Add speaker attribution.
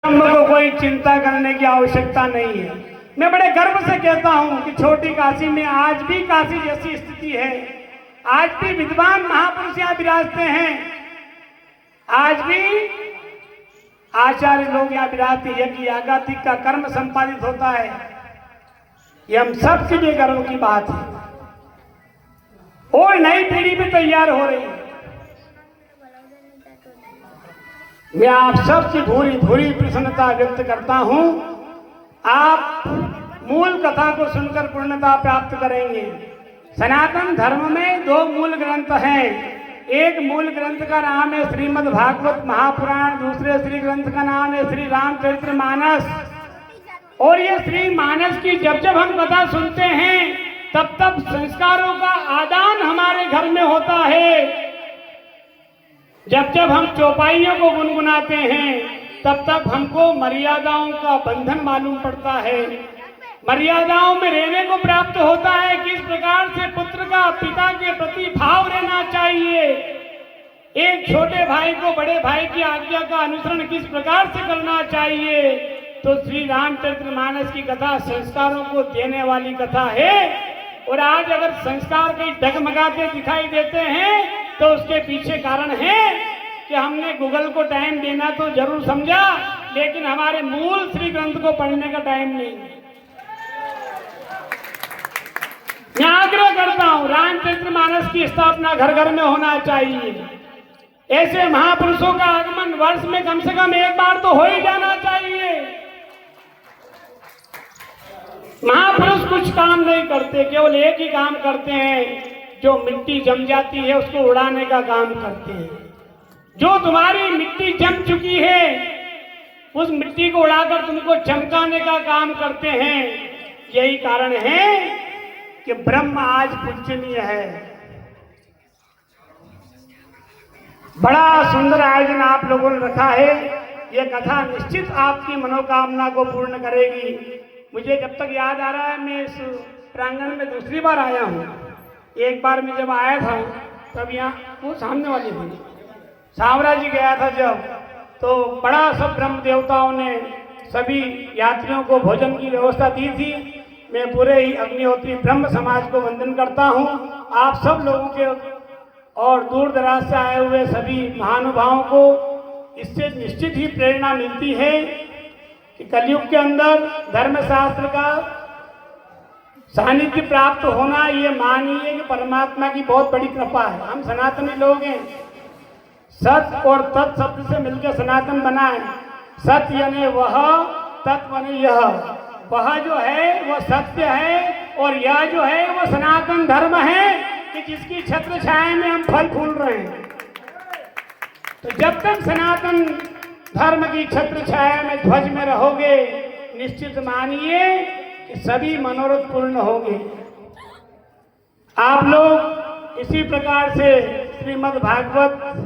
Speaker 1: को कोई चिंता करने की आवश्यकता नहीं है। मैं बड़े गर्व से कहता हूं कि छोटी काशी में आज भी काशी जैसी स्थिति है। आज भी विद्वान महापुरुष यहाँ विराजते हैं, आज भी आचार्य लोग यहाँ विराजते, यज्ञ यागादिक का कर्म संपादित होता है। ये हम सबके लिए गर्व की बात है और नई पीढ़ी भी तैयार हो रही है। मैं आप सबसे भूरी भूरी प्रसन्नता व्यक्त करता हूं। आप मूल कथा को सुनकर पूर्णता प्राप्त करेंगे। सनातन धर्म में दो मूल ग्रंथ हैं। एक मूल ग्रंथ का नाम है श्रीमद् भागवत महापुराण, दूसरे श्री ग्रंथ का नाम है श्री रामचरितमानस। और ये श्री मानस की जब जब हम कथा सुनते हैं तब तब संस्कारों का आदान हमारे घर में होता है। जब जब हम चौपाइयों को गुनगुनाते हैं तब तब हमको मर्यादाओं का बंधन मालूम पड़ता है। मर्यादाओं में रहने को प्राप्त होता है। किस प्रकार से पुत्र का पिता के प्रति भाव रहना चाहिए, एक छोटे भाई को बड़े भाई की आज्ञा का अनुसरण किस प्रकार से करना चाहिए। तो श्री रामचरितमानस की कथा संस्कारों को देने वाली कथा है। और आज अगर संस्कार कहीं डगमगाते दिखाई देते हैं तो उसके पीछे कारण है कि हमने गूगल को टाइम देना तो जरूर समझा, लेकिन हमारे मूल श्री ग्रंथ को पढ़ने का टाइम नहीं। मैं आग्रह करता हूं, रामचरितमानस की स्थापना घर घर में होना चाहिए। ऐसे महापुरुषों का आगमन वर्ष में कम से कम एक बार तो हो ही जाना चाहिए। महापुरुष कुछ काम नहीं करते, केवल एक ही काम करते हैं, जो मिट्टी जम जाती है उसको उड़ाने का काम करते हैं। जो तुम्हारी मिट्टी जम चुकी है उस मिट्टी को उड़ाकर तुमको चमकाने का काम करते हैं। यही कारण है कि ब्रह्म आज पूजनीय है। बड़ा सुंदर आयोजन आप लोगों ने रखा है। यह कथा निश्चित आपकी मनोकामना को पूर्ण करेगी। मुझे जब तक याद आ रहा है, मैं इस प्रांगण में दूसरी बार आया हूँ। एक बार मैं जब आया था तब यहाँ वो सामने वाली थी सांवरा जी गया था जब, तो बड़ा सब ब्रह्म देवताओं ने सभी यात्रियों को भोजन की व्यवस्था दी थी। मैं पूरे ही अग्निहोत्री ब्रह्म समाज को वंदन करता हूँ। आप सब लोगों के और दूर दराज से आए हुए सभी महानुभावों को इससे निश्चित ही प्रेरणा मिलती है कि कलयुग के अंदर धर्मशास्त्र का सानिध्य प्राप्त होना, ये मानिए कि परमात्मा की बहुत बड़ी कृपा है। हम सनातनी लोग हैं, सत और तत् शब्द से मिलकर सनातन बना है। सत यानी वह, तत् यानी यह। वह जो है वह सत्य है और यह जो है वह सनातन धर्म है कि जिसकी छत्र छाया में हम फल फूल रहे हैं। तो जब तक सनातन धर्म की छत्र छाया में ध्वज में रहोगे, निश्चित मानिए कि सभी मनोरथ पूर्ण होंगे। आप लोग इसी प्रकार से श्रीमद् भागवत